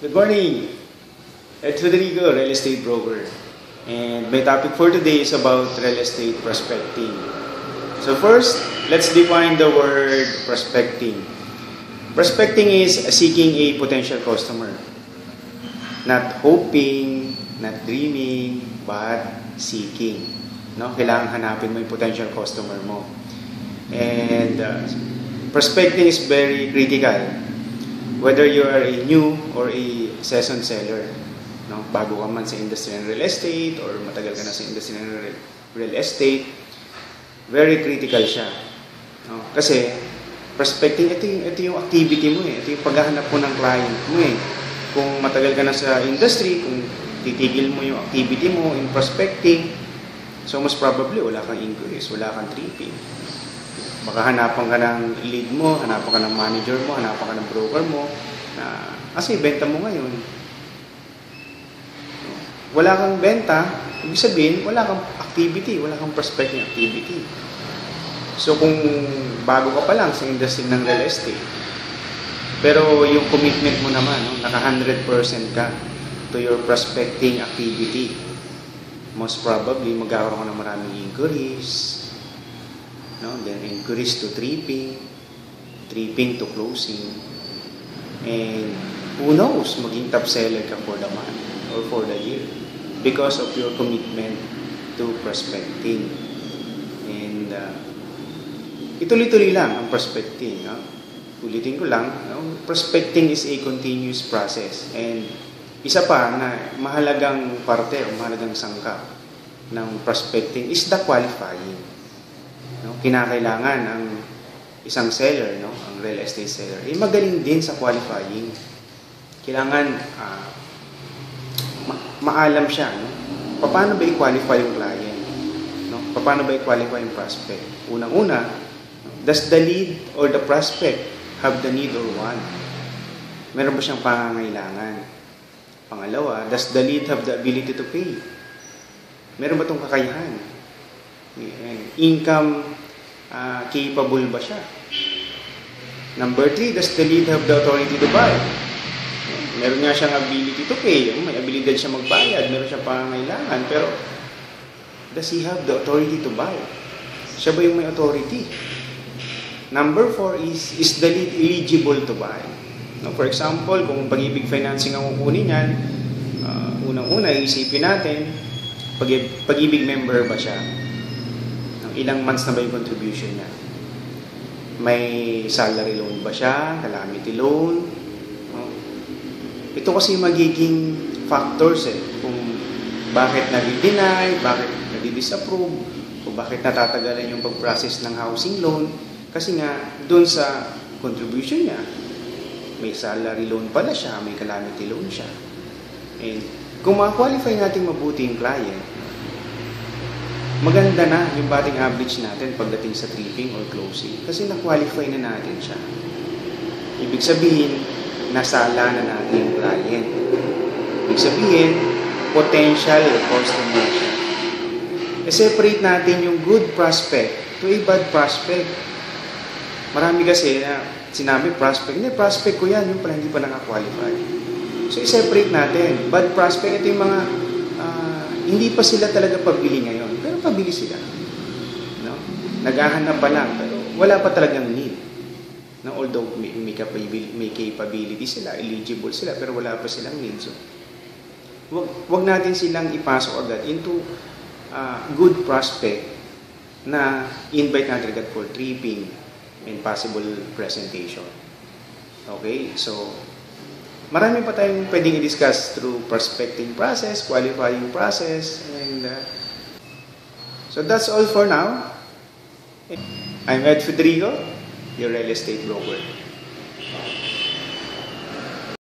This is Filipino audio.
Good morning. It's Rodrigo, real estate broker. And my topic for today is about real estate prospecting. So first, let's define the word prospecting. Prospecting is seeking a potential customer. Not hoping, not dreaming, but seeking. No? Kailangan hanapin mo yung potential customer mo. And prospecting is very critical. Whether you are a new or a seasoned seller, no? Bago ka man sa industry ng real estate or matagal ka na sa industry ng real estate, very critical siya. No? Kasi prospecting, ito yung activity mo eh. Ito yung paghahanap mo ng client mo eh. Kung matagal ka na sa industry, kung titigil mo yung activity mo in prospecting, so most probably wala kang inquiries, wala kang tripping. Baka hanapan ka ng lead mo, hanapan ka ng manager mo, hanapan ka ng broker mo, na kasi benta mo ngayon. Wala kang benta, ibig sabihin, wala kang activity, wala kang prospecting activity. So kung bago ka pa lang sa industry ng real estate, pero yung commitment mo naman, no, naka 100% ka to your prospecting activity, most probably magkakaroon ka ng maraming inquiries, no? Then inquiries to tripping to closing, and who knows, maging top seller ka for the month or for the year because of your commitment to prospecting. And ituloy-tuloy lang ang prospecting. No? Ulitin ko lang, no? Prospecting is a continuous process, and isa pa na mahalagang parte o mahalagang sangkap ng prospecting is the qualifying. No? Kinakailangan ang isang seller, no? Ang real estate seller, magaling din sa qualifying. Kailangan maalam siya, no? Paano ba i-qualify yung client? No? Paano ba i-qualify yung prospect? Unang-una, does the lead or the prospect have the need or want? Meron ba siyang pangangailangan? Pangalawa, does the lead have the ability to pay? Meron ba itong kakayahan? Income capable ba siya? Number 3, does the lead have the authority to buy? Meron nga siyang ability to pay, may ability siya magbayad, meron siyang pangangailangan, pero does he have the authority to buy? Siya ba yung may authority? Number 4 is the lead eligible to buy? No, for example, kung Pag-ibig financing ang kukunin niyan, unang-una, isipin natin, Pag-ibig member ba siya? Ilang months na ba yung contribution niya? May salary loan ba siya? Calamity loan? Ito kasi magiging factors eh. Kung bakit nadi-deny, bakit nadi-disapprove, o bakit natatagalan yung pag-process ng housing loan. Kasi nga, doon sa contribution niya, may salary loan pala siya, may calamity loan siya. And kung ma-qualify natin mabuti yung client, maganda na yung batting average natin pagdating sa tripping or closing kasi na-qualify na natin siya. Ibig sabihin, nasala na natin yung client. Ibig sabihin, potential customer siya. I-separate natin yung good prospect to a bad prospect. Marami kasi na sinabi prospect. Hindi, prospect ko yan. Yung pala hindi pa naka-qualify. So, i-separate natin. Bad prospect, ito yung mga hindi pa sila talaga pabili ngayon. Pero pabili sila. No? Naghahanap pa lang. Pero wala pa talagang need. No? Although may capability sila, eligible sila, pero wala pa silang need. So, wag natin silang ipasok agad into good prospect na invite natin agad for tripping and possible presentation. Okay? So, marami pa tayong pwedeng i-discuss through prospecting process, qualifying process, and so that's all for now. I'm Ed Federico, your real estate broker.